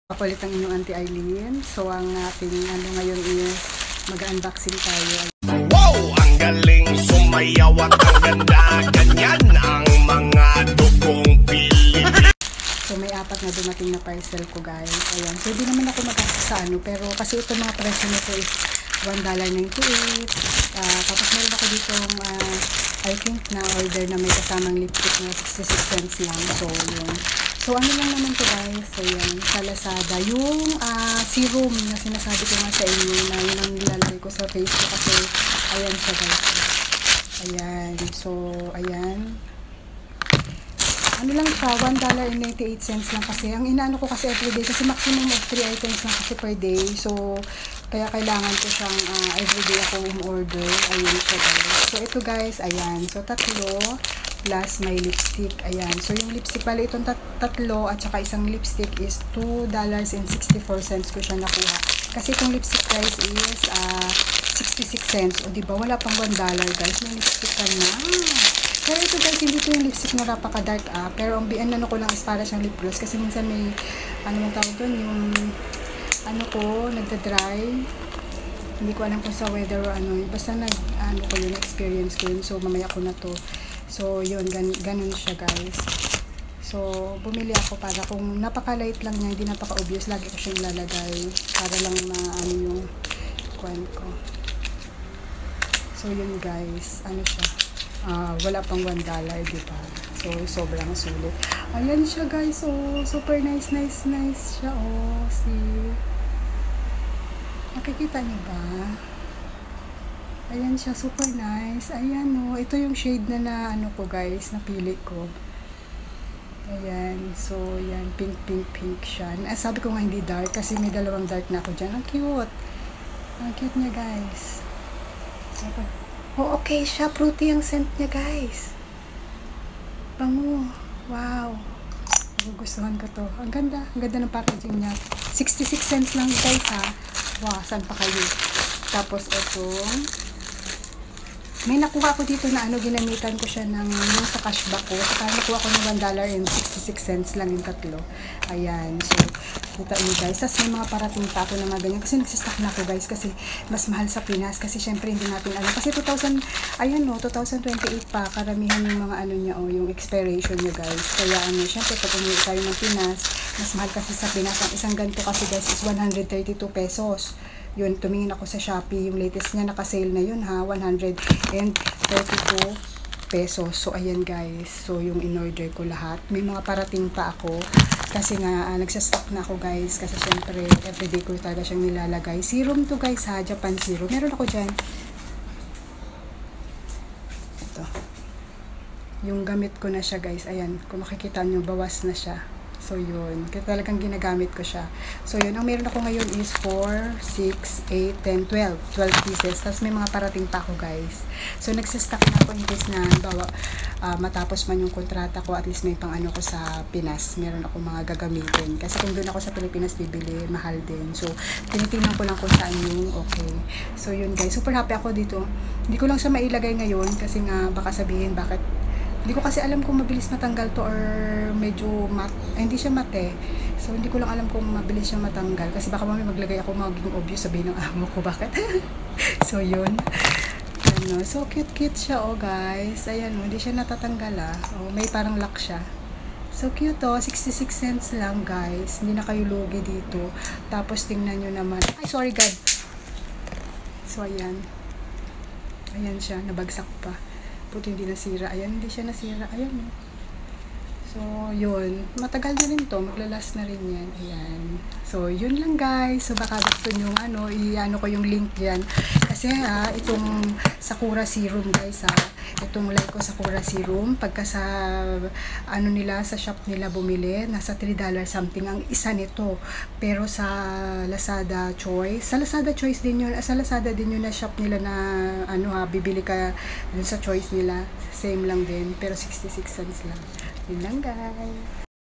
Papalit ang inyong Auntie Eileen. So, ang ating ngayon is mag-unboxing tayo. Wow! Ang galing sumayaw at ang ganda. Ganyan ang mga dugong Pilipino. So, may 4 na dumating na parcel ko, guys. Ayan. So, hindi naman ako mag-ask sa ano. Pero kasi ito mga presyo nito is $1.98. Tapos meron ako dito I think na order na may kasamang lipstick na 66 cents lang. So, yun. So, ano lang naman to guys. So, yan. Sa Lazada. Yung serum na sinasabi ko nga sa inyo na yun ang nilalagay ko sa face ko kasi ayan siya guys. Ayan. So, ayan. Ano lang siya, $1.98 lang kasi. Ang inaano ko kasi everyday kasi maximum of 3 items lang kasi per day. So, kaya kailangan ko siyang everyday ako order. Ayun siya guys. So, ito guys, ayan. So, 3 plus may lipstick. Ayan. So, yung lipstick pala itong 3 at saka isang lipstick is $2.64 ko siya nakuha. Kasi itong lipstick price is 66 cents. O, diba? Wala pang $1 guys. May lipstick ka na. Pero ito guys, hindi ko yung lipstick na napaka-dark pero ang ano ko lang is para siyang lip gloss. Kasi minsan may, ano ang tawag doon, yung, ano ko, nagda-dry. Hindi ko alam kung sa weather o ano. Basta ano ko yun, experience ko yun. So, mamaya ko na to. So, yun, ganun siya guys. So, bumili ako para kung napaka-light lang niya, hindi napaka-obvious, lagi ko siyang ilalagay. Para lang ano yung kuwan ko. So, yun guys, ano siya. Wala pang $1, diba? So, sobrang sulit. Ayan siya guys, oh. Super nice siya, oh. See? Makikita niyo ba? Ayan siya, super nice. Ayan, oh. Ito yung shade na ano ko guys, napili ko. Ayan. So, yan. Pink siya. Sabi ko nga hindi dark kasi may 2 dark na ako dyan. Ang cute. Ang cute niya guys. Oh, okay siya. Fruity ang scent niya, guys. Bango. Wow. Gugustuhan ko to. Ang ganda. Ang ganda ng packaging niya. 66 cents lang, guys, ha. Wow, saan pa kayo? Tapos, ito. May nakuha ko dito na ginamitan ko siya ng yung sa cashback ko. Saka nakuha ko ng $1.66 lang yung 3. Ayan. So, kita nyo guys. Tapos may mga parating pa ako na mga ganyan. Kasi nagsistock na ako guys. Kasi mas mahal sa Pinas. Kasi syempre hindi natin alam. Kasi 2028 pa. Karamihan yung mga niya yung expiration niya guys. Kaya syempre pag umuwi tayo ng Pinas, mas mahal kasi sa Pinas. Ang isang ganito kasi guys is 132 pesos. Yun, tumingin ako sa Shopee. Yung latest niya, naka-sale na yun ha. 132 pesos. So, ayan guys. So, yung in-order ko lahat. May mga parating pa ako. Kasi nga, nagsastock na ako guys. Kasi syempre, everyday ko talaga siyang nilalagay. Serum to guys ha. Japan serum. Meron ako dyan. Ito. Yung gamit ko na siya guys. Ayan. Kung makikita nyo, bawas na siya. So, yun. Kaya talagang ginagamit ko siya. So, yun. Ang meron ako ngayon is 4, 6, 8, 10, 12. 12 pieces. Tapos, may mga parating pa ako, guys. So, nagsistock na ako in case na, matapos man yung kontrata ko, at least may pang ko sa Pinas. Meron ako mga gagamitin. Kasi kung doon ako sa Pilipinas bibili, mahal din. So, tinitingnan ko lang kung saan yung okay. So, yun, guys. Super happy ako dito. Hindi ko lang siya mailagay ngayon kasi nga, baka sabihin, bakit hindi ko kasi alam kung mabilis matanggal to or medyo hindi siya mate. So, hindi ko lang alam kung mabilis siya matanggal. Kasi baka mamaya maglagay ako maging obvious sabihin ng amo ko bakit. So, yun. So, cute siya, oh guys. Ayan, hindi siya natatanggal Oh, may parang lock siya. So, cute 66 cents lang guys. Hindi na kayo lugi dito. Tapos, tingnan nyo naman. Ay, sorry God. So, ayan. Ayan siya, nabagsak pa. Buti hindi nasira. Ayan, hindi siya nasira. Ayan. So, yun. Matagal na rin to. Maglalas na rin yan. Ayan. So, yun lang guys. So, baka gusto nyo i-ano ko yung link dyan. Kasi itong Sakura Serum guys itong like ko Sakura Serum. Pagka sa nila, sa shop nila bumili, nasa $3 something ang isa nito. Pero sa Lazada Choice, sa Lazada Choice din yun, sa Lazada din yun na shop nila na bibili ka dun sa Choice nila. Same lang din, pero 66 cents lang. Yun lang guys.